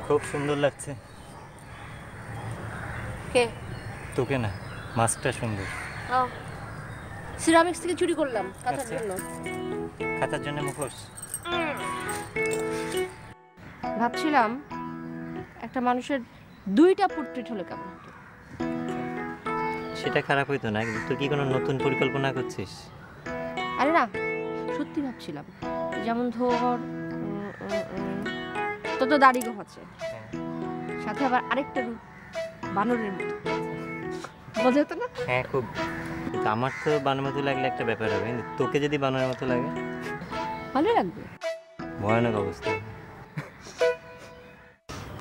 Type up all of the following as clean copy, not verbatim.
খুব সুন্দর লাগছে। কে? তোকে না, মাছটা সুন্দর। সিরামিক্স থেকে চুরি করলাম কাঁথার জন্য। কাঁথার জন্য মুখোশ? ভাবছিলাম একটা মানুষের দুইটা পোর্ট্রেট হলে কেমন হতো। সেটা খারাপ হইতো না, কিন্তু তুই কি কোনো নতুন পরিকল্পনা করছিস? আরে না, সত্যি ভাবছিলাম, যেমন ধর তোর তো দাড়ি গোফ আছে, সাথে আবার আরেকটা রূপ বানরের মতো, মজা হতো না? হ্যাঁ খুব। আমার তো বানরের মতো লাগলে একটা ব্যাপার হবে, কিন্তু তোকে যদি বানরের মতো লাগে ভালো লাগবে। ভয়ানক অবস্থা।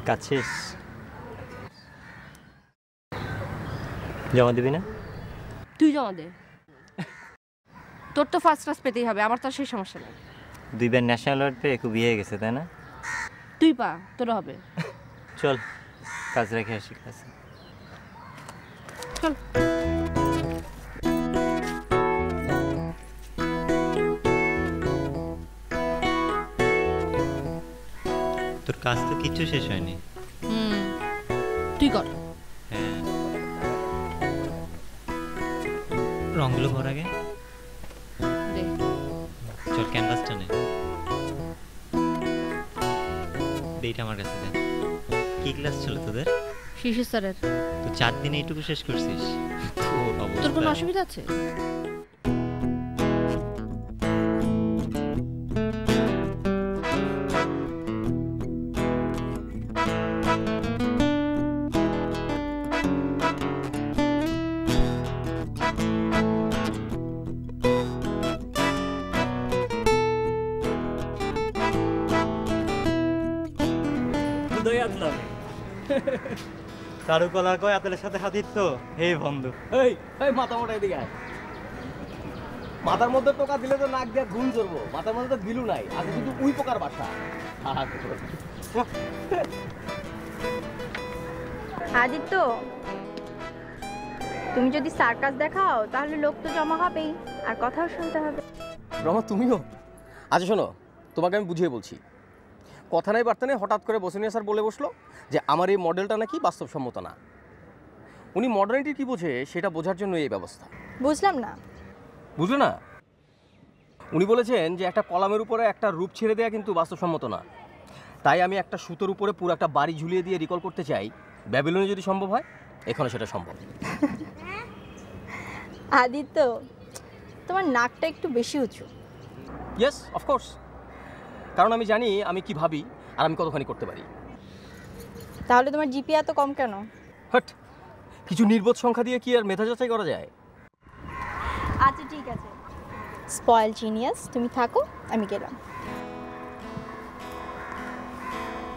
কাজ শেষ? জমা দিবি না? তুই জমা দে, তোর তো ফার্স্ট ক্লাস পেতেই হবে, আমার তো সেই সমস্যা নেই। দুইবার ন্যাশনাল অ্যাওয়ার্ড পেয়ে খুব ইয়ে গেছে, তাই না? তুই পা, তোর হবে। চল কাজ রেখে আসি ক্লাসে। চল। তোর কাজ তো কিচ্ছু শেষ হয়নি। তুই কর। হ্যাঁ, রঙগুলো ভর আগে। চল ক্যানভাসটা নে, এইটা আমার কাছে দে। কি ক্লাস ছিল তোদের? শিশু স্যারের। তো 4 দিনে এইটুকু শেষ করছিস? তোর কোনো অসুবিধা আছে? চারুকলার কয় আপনাদের সাথে হাতিত্ব হে বন্ধু। এই এই মাথা মোটা এদিকে আয়। মাথার মধ্যে টোকা দিলে তো নাক দিয়ে ঘুম চড়বো, মাথার মধ্যে তো বিলু নাই, আগে কিন্তু উই পোকার বাসা। আদিত্য, তুমি যদি সার্কাস দেখাও তাহলে লোক তো জমা হবেই, আর কথাও শুনতে হবে। রমা তুমিও? আচ্ছা শোনো, তোমাকে আমি বুঝিয়ে বলছি। কথা নাই বার্তা নেই, হঠাৎ করে বসুনিয়া স্যার বলে বসলো যে আমার এই মডেলটা নাকি বাস্তবসম্মত না। উনি মডার্নিটি কী বোঝে সেটা বোঝার জন্য এই ব্যবস্থা। বুঝলাম না। বুঝলো না? উনি বলেছেন যে একটা কলামের উপরে একটা রূপ ছেড়ে দেওয়া কিন্তু বাস্তবসম্মত না, তাই আমি একটা সুতোর উপরে পুরো একটা বাড়ি ঝুলিয়ে দিয়ে রিকল করতে চাই। ব্যাবিলনে যদি সম্ভব হয়, এখানে সেটা সম্ভব। আদিত্য, তোমার নাকটা একটু বেশি উঁচু। ইয়েস, অফকোর্স, কারণ আমি জানি আমি কি ভাবি আর আমি কতখানি করতে পারি। তাহলে তোমার জিপি এত কম কেন? হট, কিছু নির্বোধ সংখ্যা দিয়ে কি আর মেধা যাচাই করা যায়? আচ্ছা ঠিক আছে, স্পয়েল জিনিয়াস, তুমি থাকো, আমি গেলাম।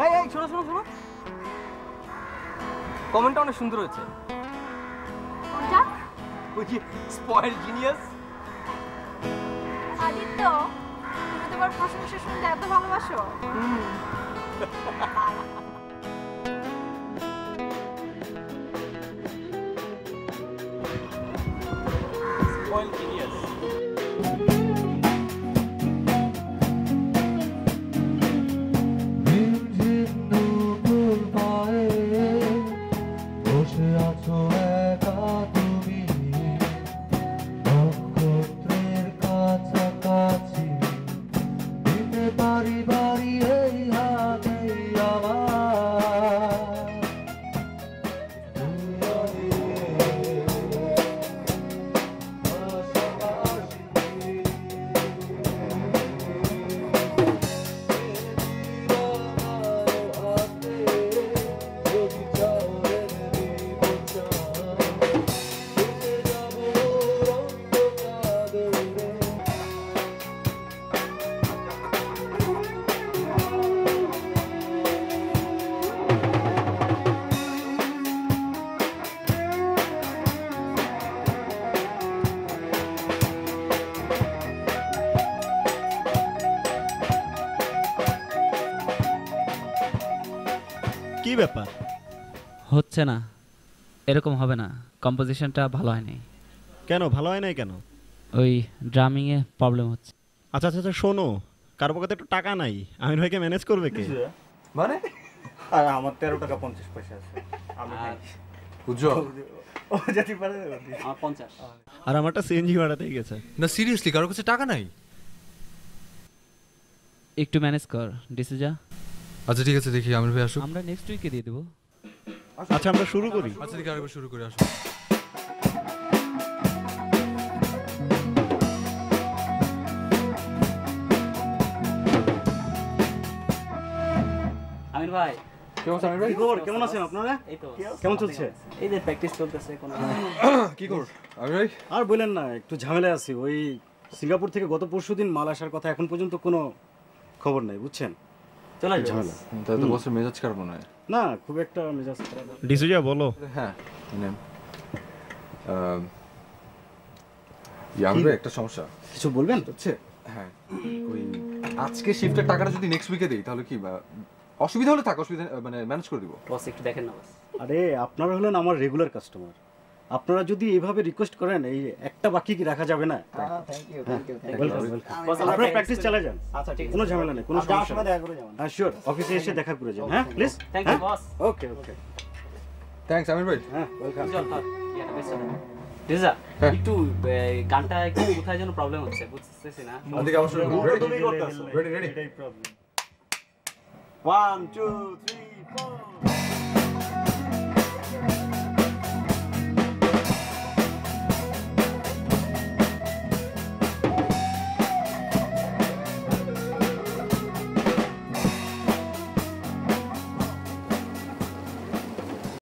এই এই শোনো শোনো শোনো, কমেন্টটা অনেক সুন্দর হয়েছে। কোনটা? ওই যে স্পয়েল জিনিয়াস। আদিত্য, তুমি তোমার প্রশংসা শুনতে এত ভালোবাসো? Spoil genius. কি ব্যাপার? হচ্ছে না, এরকম হবে না, কম্পোজিশনটা ভালো হয়নি, কেন ভালো হয় নাই কেন? ওই ড্রামিংয়ে প্রবলেম হচ্ছে। আচ্ছা আচ্ছা আচ্ছা, শোনো, কারো পকেটে একটু টাকা নাই, আমির ভাইকে ম্যানেজ করবে কে? মানে আমার 13 টাকা 50 পয়সা আছে। বুঝছো ও যেতে পারে আমার 50। আর আমারটা সিএনজি ভাড়াতেই গেছে। না সিরিয়াসলি কারোর কাছে টাকা নাই? একটু ম্যানেজ কর ডিসুজা। আচ্ছা ঠিক আছে, দেখি আমির ভাই আসুক। আমরা নেক্সট উইকে দিয়ে দেবো। আচ্ছা আমরা শুরু করি। আচ্ছা দেখি আরেকবার শুরু করে আসো। আমির ভাই, কেমন আছেন আপনারা? এই তো কেমন চলছে? এই যে প্র্যাকটিস চলতেছে কোনো। কি খবর আমির ভাই? আর বললেন না, একটু ঝামেলায় আছি। ওই সিঙ্গাপুর থেকে গত পরশুদিন মাল আসার কথা, এখন পর্যন্ত কোনো খবর নাই, বুঝছেন? চলে ঝামেলা। তাই তো বসের মেজাজ খারাপ মনে হয়। না, খুব একটা মেজাজ খারাপ। ডিসুজা বলো। হ্যাঁ নেন। আমির ভাই একটা সমস্যা। কিছু বলবেন? হচ্ছে হ্যাঁ, ওই আজকে শিফটের টাকাটা যদি নেক্সট উইকে দেই তাহলে কি বা অসুবিধা হলে থাক, অসুবিধা মানে ম্যানেজ করে দিব। বস একটু দেখেন না বস। আরে আপনারা হলেন আমার রেগুলার কাস্টমার, আপনারা যদি এইভাবে রিকোয়েস্ট করেন, এই একটা বাকি কি রাখা যাবে না? আপনারা প্র্যাকটিস চালিয়ে যান। আচ্ছা ঠিক আছে, কোনো ঝামেলা নেই, কোনো সমস্যা নেই। হ্যাঁ শিওর, অফিসে এসে দেখা করে যান। হ্যাঁ please. Thank you boss. Okay okay, thanks Amir ভাই। হ্যাঁ ওয়েলকাম। চল চল, এটা বেশ হবে। ডিসুজা, একটু গানটা একটু কোথায় যেন প্রবলেম হচ্ছে, বুঝতেছি না। ওদিকে আবার শুরু করুন। তুমি করতেছো। Ready ready. এটাই প্রবলেম। 1 2 3 4